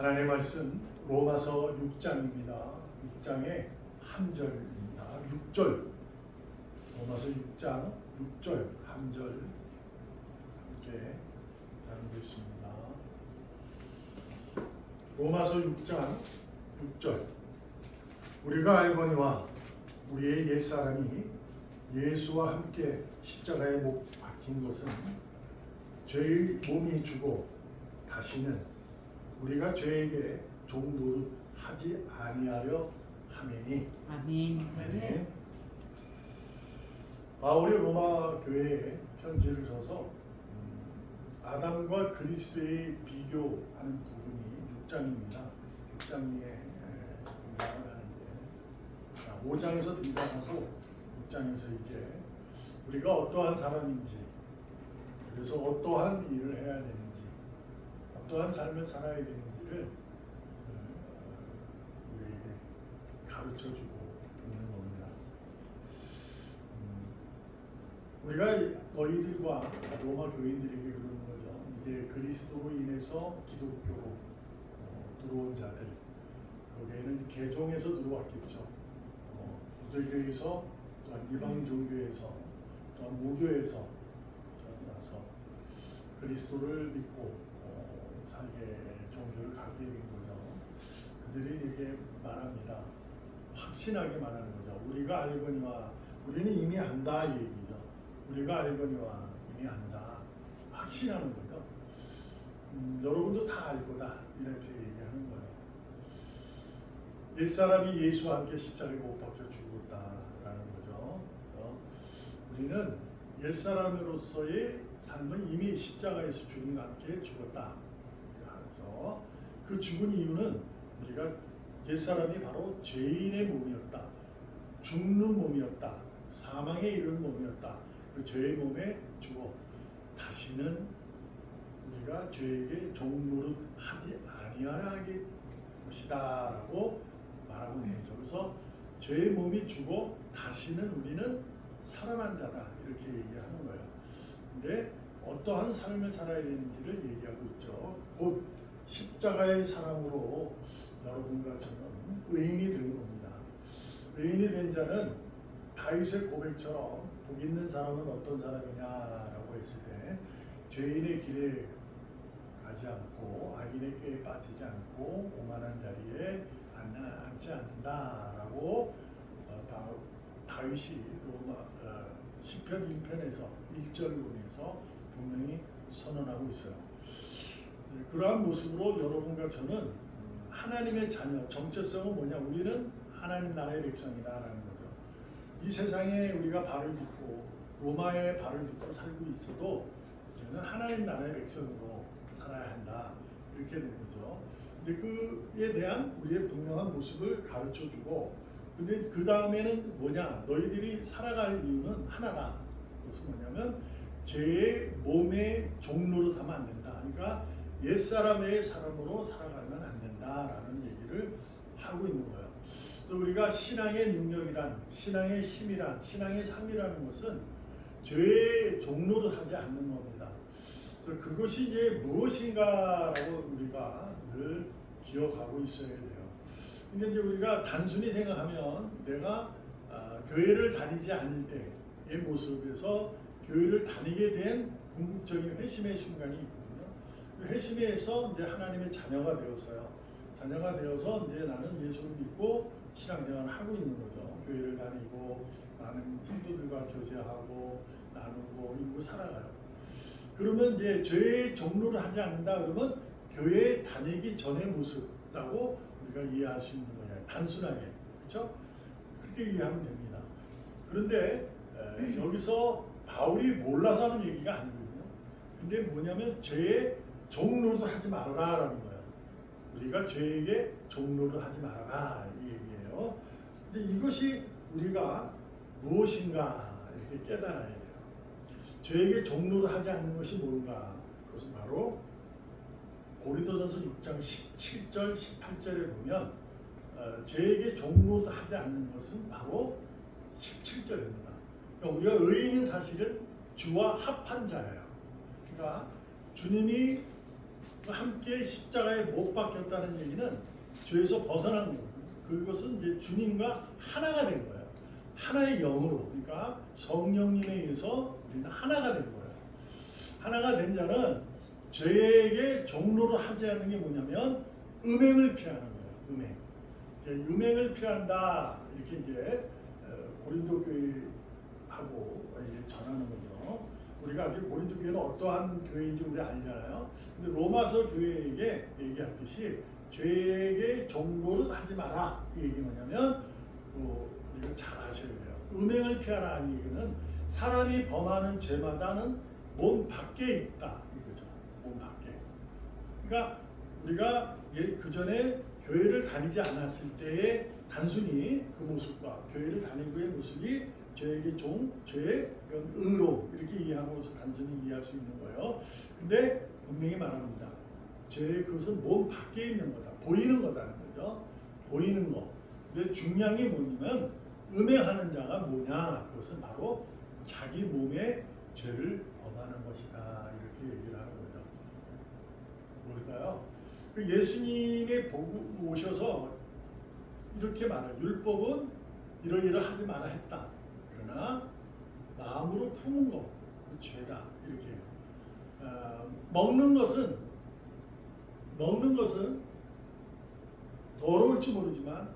하나님의 말씀 로마서 6장입니다. 6장의 한 절입니다. 6절 로마서 6장 6절 한 절 함께 나누겠습니다. 로마서 6장 6절 우리가 알거니와 우리의 옛사람이 예수와 함께 십자가에 못 박힌 것은 죄의 몸이 죽어 다시는 우리가 죄에게 종노릇하지 아니하려 하매니. 아멘. 아멘. 바울이 로마 교회에 편지를 써서 아담과 그리스도의 비교하는 부분이 6장입니다. 6장에 등장을 하는데 5장에서 등장하고 6장에서 이제 우리가 어떠한 사람인지, 그래서 어떠한 일을 해야 되는지, 어떠한 삶을 살아야 되는지를 우리에게 가르쳐주고 있는 겁니다. 우리가 너희들과 로마 교인들에게 그러는 거죠. 이제 그리스도로 인해서 기독교로 들어온 자들, 거기에는 개종에서 들어왔겠죠. 유대교에서, 또한 이방 종교에서, 또한 무교에서 나서 그리스도를 믿고 살게 종교를 갖게 된 거죠. 그들이 이렇게 말합니다. 확신하게 말하는 거죠. 우리가 알거니와, 우리는 이미 안다 이 얘기죠. 우리가 알거니와 이미 안다, 확신하는 거죠. 여러분도 다 알 거다 이렇게 얘기하는 거예요. 옛사람이 예수와 함께 십자가에 못 박혀 죽었다라는 거죠. 우리는 옛사람으로서의 삶은 이미 십자가에서 주님과 함께 죽었다. 그래서 그 죽은 이유는 우리가 옛사람이 바로 죄인의 몸이었다, 죽는 몸이었다, 사망에 이르는 몸이었다. 그 죄의 몸에 죽어 다시는 우리가 죄에게 종노릇하지 아니하려 하게 것이다라고 말하고 있는 거죠. 그래서 죄의 몸이 죽어 다시는 우리는 살아난 자다 이렇게 얘기하는 거예요. 근데 어떠한 삶을 살아야 되는지를 얘기하고 있죠. 곧 십자가의 사랑으로 여러분과 저는 의인이 된 겁니다. 의인이 된 자는 다윗의 고백처럼 복 있는 사람은 어떤 사람이냐라고 했을 때 죄인의 길에 가지 않고 악인의 꾀에 빠지지 않고 오만한 자리에 앉지 않는다라고 다윗이 로마 시편 1편에서 1절문에서 분명히 선언하고 있어요. 그러한 모습으로 여러분과 저는 하나님의 자녀, 정체성은 뭐냐? 우리는 하나님 나라의 백성이다라는 거죠. 이 세상에 우리가 발을 딛고 로마의 발을 딛고 살고 있어도 우리는 하나님 나라의 백성으로 살아야 한다 이렇게 된 거죠. 근데 그에 대한 우리의 분명한 모습을 가르쳐주고, 근데 그 다음에는 뭐냐? 너희들이 살아갈 이유는 하나다. 그것은 뭐냐면 죄의 몸의 종로로 하면 안 된다. 그러니까 옛사람의 사람으로 살아가면 안 된다라는 얘기를 하고 있는 거예요. 그래서 우리가 신앙의 능력이란, 신앙의 힘이란, 신앙의 삶이라는 것은 죄의 종로로 하지 않는 겁니다. 그래서 그것이 이제 무엇인가라고 우리가 늘 기억하고 있어야 돼요. 근데 이제 우리가 단순히 생각하면 내가 교회를 다니지 않을 때의 모습에서 교회를 다니게 된 궁극적인 회심의 순간이 있거든요. 그 회심에서 이제 하나님의 자녀가 되었어요. 자녀가 되어서 이제 나는 예수를 믿고 신앙생활을 하고 있는 거죠. 교회를 다니고 많은 성도들과 교제하고 나누고 이러고 살아가요. 그러면 이제 죄의 종로를 하지 않는다 그러면 교회에 다니기 전의 모습이라고 우리가 이해할 수 있는 거예요. 단순하게. 그렇죠? 그렇게 이해하면 됩니다. 그런데 여기서 바울이 몰라서 하는 얘기가 아니거든요. 근데 뭐냐면 죄의 종로를 하지 말아라라는 거예요. 우리가 죄에게 종로를 하지 말아라 이 얘기예요. 근데 이것이 우리가 무엇인가 이렇게 깨달아야 돼요. 죄에게 종로를 하지 않는 것이 뭔가? 그것은 바로 고린도전서 6장 17절 18절에 보면 죄에게 종로를 하지 않는 것은 바로 17절입니다. 그러니까 우리가 의인은 사실은 주와 합한 자예요. 그러니까 주님이 함께 십자가에 못 박혔다는 얘기는 죄에서 벗어난 거. 그것은 이제 주님과 하나가 된 거예요. 하나의 영으로. 그러니까 성령님에 의해서 우리는 하나가 된 거예요. 하나가 된 자는 죄에게 종로를 하지 않는 게 뭐냐면 음행을 피하는 거예요. 음행. 음행을 피한다. 이렇게 이제 고린도 교회하고 이제 전하는 거죠. 우리가 아직 고린도 교회는 어떠한 교회인지 우리 알잖아요. 근데 로마서 교회에게 얘기하듯이 죄에게 종로를 하지 마라. 이 얘기 뭐냐면 우리가 잘 아셔야 돼요. 음행을 피하라. 이 얘기는 사람이 범하는 죄마다는 몸 밖에 있다. 이거죠. 몸 밖에. 그러니까 우리가 그 전에 교회를 다니지 않았을 때의 단순히 그 모습과 교회를 다니고의 모습이 죄에게 종, 죄의 의로 이렇게 이해하고서 단순히 이해할 수 있는 거예요. 근데 분명히 말합니다. 죄의 그것은 몸 밖에 있는 거다. 보이는 거다는 거죠. 보이는 거. 근데 중요한 게 뭐냐면 음행하는 자가 뭐냐? 그것은 바로 자기 몸에 죄를 범하는 것이다. 이렇게 얘기를 하는 거죠. 뭘까요? 예수님이 보고 오셔서 이렇게 말해요. 율법은 이러이러하지 마라 했다. 그러나 마음으로 품은 거, 그 죄다. 이렇게 먹는 것은 더러울지 모르지만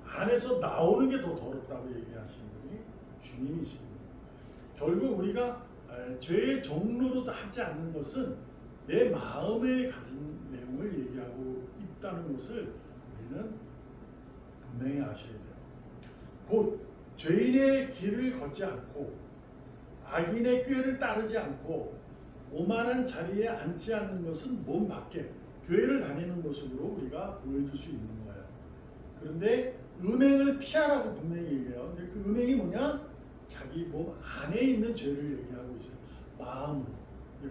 안에서 나오는 게 더 더럽다고 얘기하시는 분이 주님이십니다. 결국 우리가 죄의 종로로 하지 않는 것은 내 마음에 가진 내용을 얘기하고 있다는 것을 우리는 분명히 아셔야 돼요. 곧 죄인의 길을 걷지 않고 악인의 꾀를 따르지 않고 오만한 자리에 앉지 않는 것은 몸 밖에 교회를 다니는 모습으로 우리가 보여줄 수 있는 거예요. 그런데 음행을 피하라고 분명히 얘기해요. 근데 그 음행이 뭐냐? 자기 몸 안에 있는 죄를 얘기하고 있어요. 마음으로.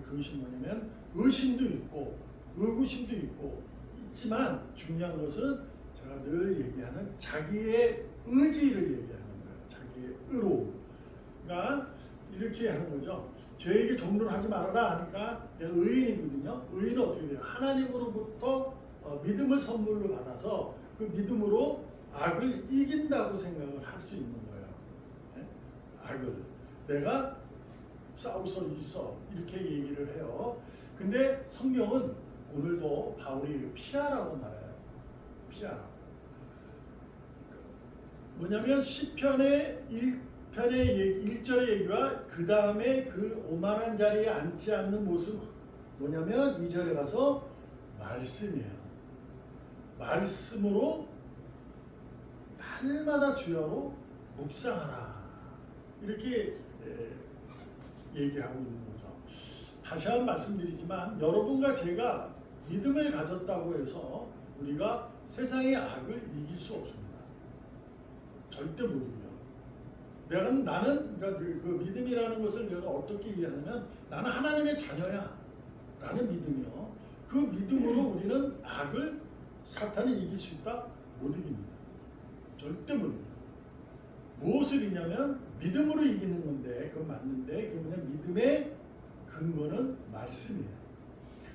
그것이 뭐냐면 의심도 있고 의구심도 있지만 중요한 것은 제가 늘 얘기하는 자기의 의지를 얘기하는 거예요. 자기의 의로. 그러니까 이렇게 하는 거죠. 죄에게 종로를 하지 말아라 하니까 내가 의인이거든요. 의인은 어떻게 돼요? 하나님으로부터 믿음을 선물로 받아서 그 믿음으로 악을 이긴다고 생각을 할 수 있는 거예요. 네? 악을. 내가 싸우서 있어. 이렇게 얘기를 해요. 근데 성경은 오늘도 바울이 피하라고 말해요. 피하라. 뭐냐면 시편의 1편의 1절의 얘기와 그 다음에 그 오만한 자리에 앉지 않는 모습 뭐냐면 2절에 가서 말씀이에요. 말씀으로 날마다 주야로 묵상하라. 이렇게 얘기하고 있는 거죠. 다시 한번 말씀드리지만 여러분과 제가 믿음을 가졌다고 해서 우리가 세상의 악을 이길 수 없습니다. 절대 못 이겨요. 나는 그러니까 그 믿음이라는 것을 내가 어떻게 이해하냐면 나는 하나님의 자녀야 라는 믿음이요. 그 믿음으로 우리는 악을 사탄을 이길 수 있다? 못 이깁니다. 절대 못 이깁니다. 무엇을 이기냐면 믿음으로 이기는 건데 그건 맞는데 그게 뭐냐 믿음의 근거는 말씀이에요.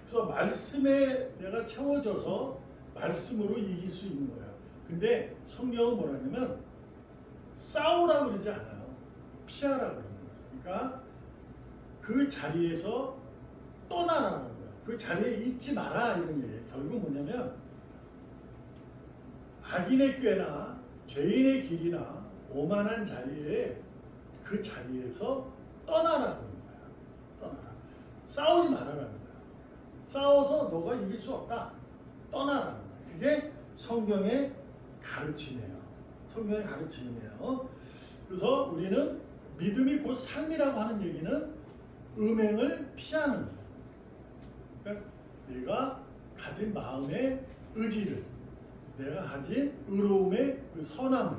그래서 말씀에 내가 채워져서 말씀으로 이길 수 있는 거예요. 근데 성경은 뭐라 하냐면 싸우라고 그러지 않아요. 피하라고 그러는 거죠. 그러니까 그 자리에서 떠나라는 거예요. 그 자리에 있지 마라 이런 얘기예요. 결국 뭐냐면 악인의 꾀나 죄인의 길이나 오만한 자리에 그 자리에서 떠나라는 거야. 떠나라. 싸우지 말아라는 거야. 싸워서 너가 이길 수 없다. 떠나라는 거야. 그게 성경의 가르침이에요. 성경의 가르침이에요. 그래서 우리는 믿음이 곧 삶이라고 하는 얘기는 음행을 피하는 거예요. 그러니까 내가 가진 마음의 의지를 내가 가진 의로움의 그 선함을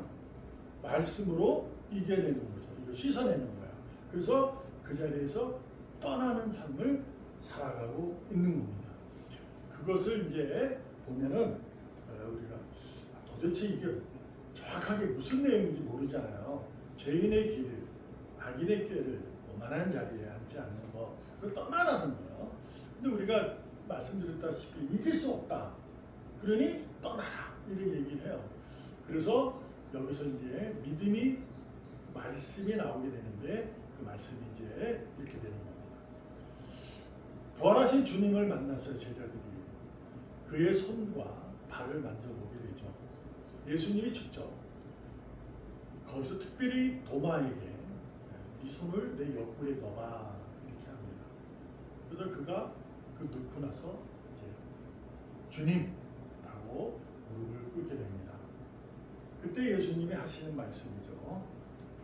말씀으로 이겨내는 거죠. 이거 씻어내는 거야. 그래서 그 자리에서 떠나는 삶을 살아가고 있는 겁니다. 그것을 이제 보면은 우리가 도대체 이게 정확하게 무슨 내용인지 모르잖아요. 죄인의 길을, 악인의 꾀를 오만한 자리에 앉지 않는 거, 그걸 떠나라는 거예요. 근데 우리가 말씀드렸다시피 잊을 수 없다. 그러니 떠나라 이런 얘기를 해요. 그래서 여기서 이제 믿음이 말씀이 나오게 되는데 그 말씀이 이제 이렇게 되는 겁니다. 부활하신 주님을 만났어요. 제자들이 그의 손과 발을 만져보게 되죠. 예수님이 직접 거기서 특별히 도마에게 네 손을 내 옆구리에 넣어봐 이렇게 합니다. 그래서 그가 그 넣고 나서 이제 주님라고 무릎을 꿇게 됩니다. 그때 예수님이 하시는 말씀이죠.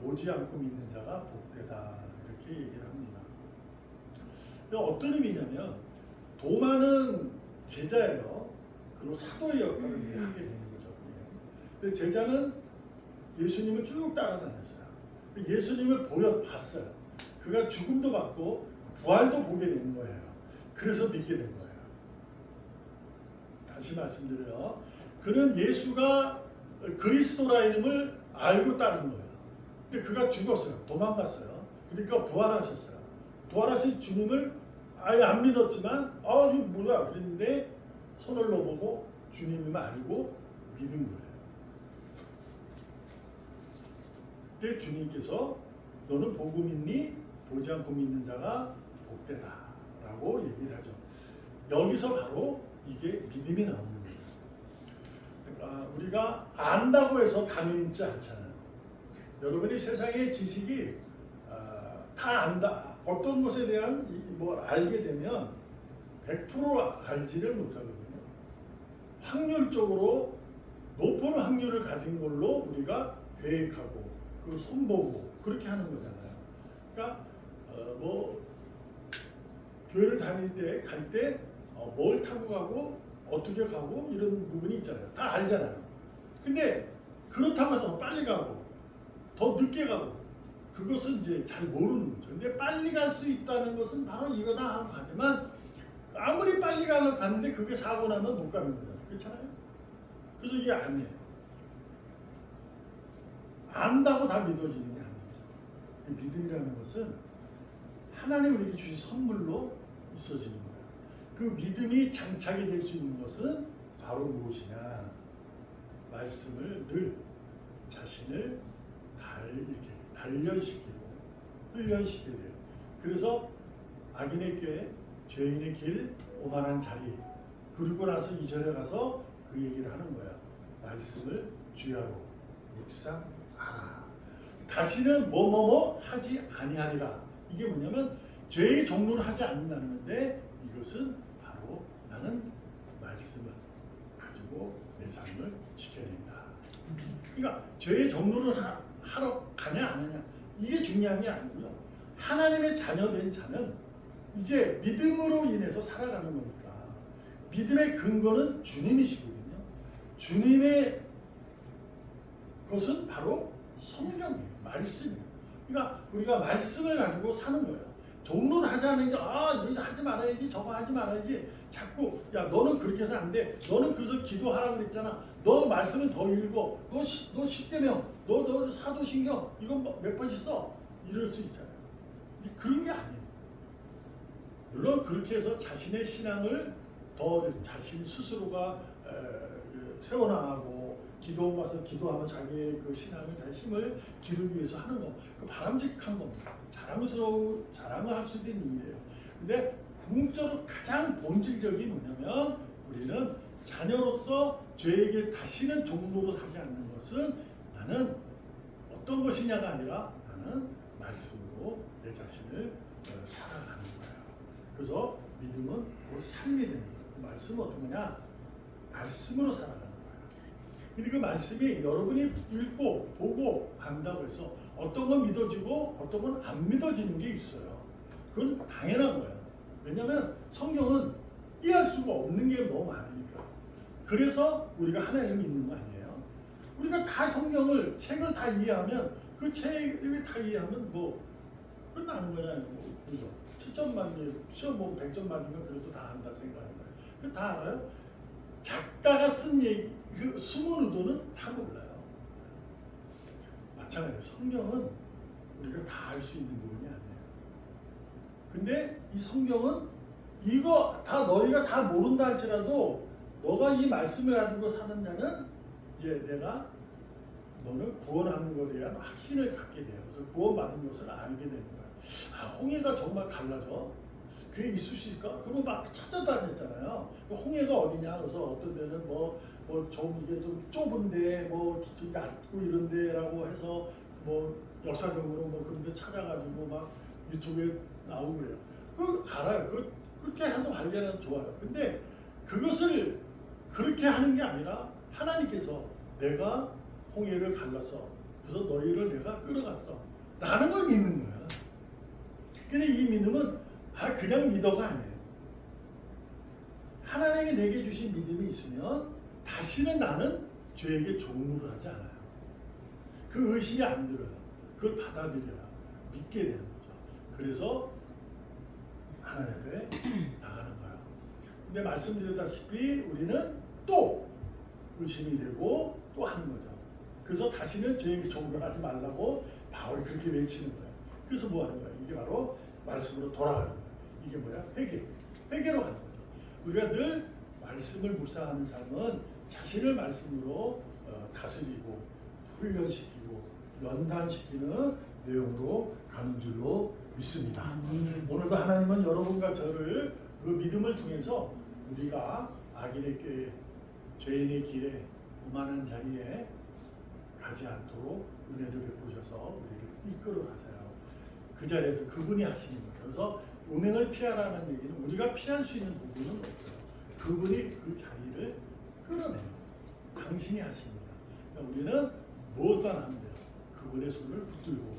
보지 않고 믿는 자가 복되다 이렇게 얘기를 합니다. 어떤 의미냐면 도마는 제자예요. 그리고 사도의 역할을 하게 되는 거죠. 근데 제자는 예수님을 쭉 따라다녔어요. 예수님을 봤어요. 그가 죽음도 받고 부활도 보게 된 거예요. 그래서 믿게 된 거예요. 다시 말씀드려요. 그는 예수가 그리스도라임을 알고 따른 거예요. 근데 그가 죽었어요. 도망갔어요. 그러니까 부활하셨어요. 부활하신 주님을 아예 안 믿었지만 이거 뭐야 그랬는데 손을 넣어보고 주님을 알고 믿은 거예요. 그때 주님께서 너는 보고 믿니? 보지 않고 믿는 자가 복되다 라고 얘기를 하죠. 여기서 바로 이게 믿음이 나오는 거예요. 그러니까 우리가 안다고 해서 다 믿지 않잖아요. 여러분이 세상의 지식이 다 안다. 어떤 것에 대한 뭘 알게 되면 100% 알지를 못하거든요. 확률적으로 높은 확률을 가진 걸로 우리가 계획하고 그 손보고 그렇게 하는 거잖아요. 그러니까 교회를 다닐 때 갈 때 뭘 타고 가고 어떻게 가고 이런 부분이 있잖아요. 다 알잖아요. 근데 그렇다고 해서 빨리 가고 더 늦게 가고 그것은 이제 잘 모르는 거죠. 근데 빨리 갈 수 있다는 것은 바로 이거다 하고 가지만 아무리 빨리 가려고 갔는데 그게 사고 나면 못 가는 거잖아요. 그렇잖아요. 그래서 이게 아니에요. 안다고 다 믿어지는 게 아니에요. 믿음이라는 것은 하나님 우리에게 주신 선물로 있어지는 거예요. 그 믿음이 장착이 될 수 있는 것은 바로 무엇이냐? 말씀을 늘 자신을 이렇게 단련시키고 훈련시켜야 돼요. 그래서 악인의 꾀, 죄인의 길, 오만한 자리 그리고 나서 2절에 가서 그 얘기를 하는 거야. 말씀을 주야로 묵상하라. 다시는 뭐뭐뭐 하지 아니하리라. 이게 뭐냐면 죄의 종로를 하지 않는다는데 이것은 바로 나는 말씀을 가지고 내 삶을 지켜낸다. 그러니까 죄의 종로를 하러 가냐 안 하냐 이게 중요한 게 아니고요. 하나님의 자녀된 자는 이제 믿음으로 인해서 살아가는 거니까 믿음의 근거는 주님이시거든요. 주님의 것은 바로 성경이에요. 말씀이에요. 그러니까 우리가 말씀을 가지고 사는 거예요. 종로를 하지 않으니까 이거 하지 말아야지 저거 하지 말아야지 자꾸 야 너는 그렇게 해서 안 돼. 너는 그래서 기도하라고 그랬잖아. 너 말씀을 더 읽어. 너 십계명 너 사도신경 이거 몇 번씩 써. 이럴 수 있잖아요. 그런 게 아니에요. 물론 그렇게 해서 자신의 신앙을 더 자신 스스로가 세워나가고 기도하면서 기도하면 자기의 그 신앙을 자기 힘을 기르기 위해서 하는 거, 그 바람직한 겁니다. 자랑을 할 수 있는 일이에요. 근데 궁극적으로 가장 본질적인 뭐냐면 우리는 자녀로서 죄에게 다시는 종로로 하지 않는 것은 나는 어떤 것이냐가 아니라 나는 말씀으로 내 자신을 살아가는 거예요. 그래서 믿음은 곧 삶이 되는 거예요. 그 말씀은 어떤 거냐? 말씀으로 살아가는 거예요. 근데 그 말씀이 여러분이 읽고 보고 안다고 해서 어떤 건 믿어지고 어떤 건 안 믿어지는 게 있어요. 그건 당연한 거예요. 왜냐하면 성경은 이해할 수가 없는 게 너무 많으니까. 그래서 우리가 하나님을 믿는 거 아니에요. 우리가 다 성경을 책을 다 이해하면 그 책을 다 이해하면 뭐 끝나는 거잖아요. 그죠? 7점 만점, 시험 보면 100점 맞으면 그래도 다 안다 생각하는 거예요. 그 다 알아요? 작가가 쓴 얘기, 그 숨은 의도는 다 몰라요. 마찬가지로 성경은 우리가 다 알 수 있는 부분이 아니에요. 근데 이 성경은 이거 다 너희가 다 모른다 할지라도 너가 이 말씀을 가지고 사는 자는 이제 내가 너는 구원하는 것에 대한 확신을 갖게 돼요. 그래서 구원받은 것을 알게 되는 거야. 아, 홍해가 정말 갈라져? 그게 있을 수 있을까? 그러면 막 찾아다녔잖아요. 홍해가 어디냐? 그래서 어떤 데는 좀 이게 좀 좁은데 좀 얕고 이런데라고 해서 역사적으로 그런 데 찾아가지고 막 유튜브에 나오고 그래요. 그 알아요. 그렇게 해도 발견하면 좋아요. 근데 그것을 그렇게 하는 게 아니라 하나님께서 내가 홍해를 갈랐어. 그래서 너희를 내가 끌어갔어. 라는 걸 믿는 거야. 근데 이 믿음은 그냥 믿어가 아니에요. 하나님이 내게 주신 믿음이 있으면 다시는 나는 죄에게 종노를 하지 않아요. 그 의식이 안 들어요. 그걸 받아들여야 믿게 되는 거죠. 그래서 하나님 앞에 나가는 거예요. 근데 말씀드렸다시피 우리는 또 의심이 되고 또 하는 거죠. 그래서 다시는 죄에게 종노하지 말라고 바울이 그렇게 외치는 거예요. 그래서 뭐 하는 거예요? 이게 바로 말씀으로 돌아가는 거예요. 이게 뭐야? 회개로 가는 거죠. 우리가 늘 말씀을 묵상하는 삶은 자신을 말씀으로 다스리고 훈련시키고 연단시키는 내용으로 가는 줄로 믿습니다. 오늘도 하나님은 여러분과 저를 그 믿음을 통해서 우리가 악인의 꾀에 죄인의 길에 오만한 자리에 가지 않도록 은혜를 베푸셔서 우리를 이끌어 가세요. 그 자리에서 그분이 하시는 거예요. 그래서 음행을 피하라는 얘기는 우리가 피할 수 있는 부분은 없어요. 그분이 그 자리를 끌어내요. 당신이 하십니다. 그러니까 우리는 무엇도 안 하면 돼요. 그분의 손을 붙들고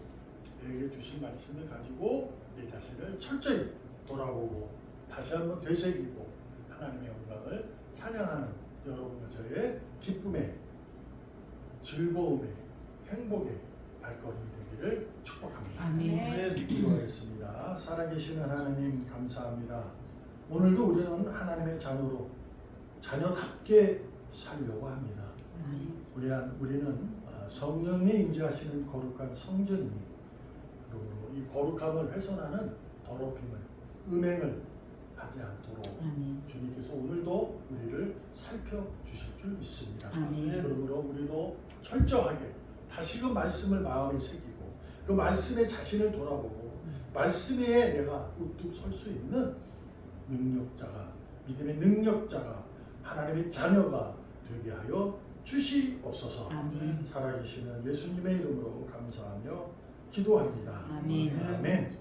내게 주신 말씀을 가지고 내 자신을 철저히 돌아보고 다시 한번 되새기고 하나님의 영광을 찬양하는 여러분과 저의 기쁨의 즐거움의 행복의 발걸음이 되기를 축복합니다. 아멘. 기도하겠습니다. 살아계신 하나님 감사합니다. 오늘도 우리는 하나님의 자녀로 자녀답게 살려고 합니다. 우리는 성령이 임재하시는 거룩한 성전이니 그러므로 이 거룩함을 훼손하는 더럽힘을 음행을 하지 않도록 주님께서 오늘도 우리를 살펴주실 줄 믿습니다. 그러므로 우리도 철저하게 다시금 말씀을 마음에 새기고 그 말씀에 자신을 돌아보고 말씀에 내가 우뚝 설 수 있는 능력자가 믿음의 능력자가 하나님의 자녀가 되게 하여 주시옵소서. 살아계시는 예수님의 이름으로 감사하며 기도합니다. 아멘. 아멘.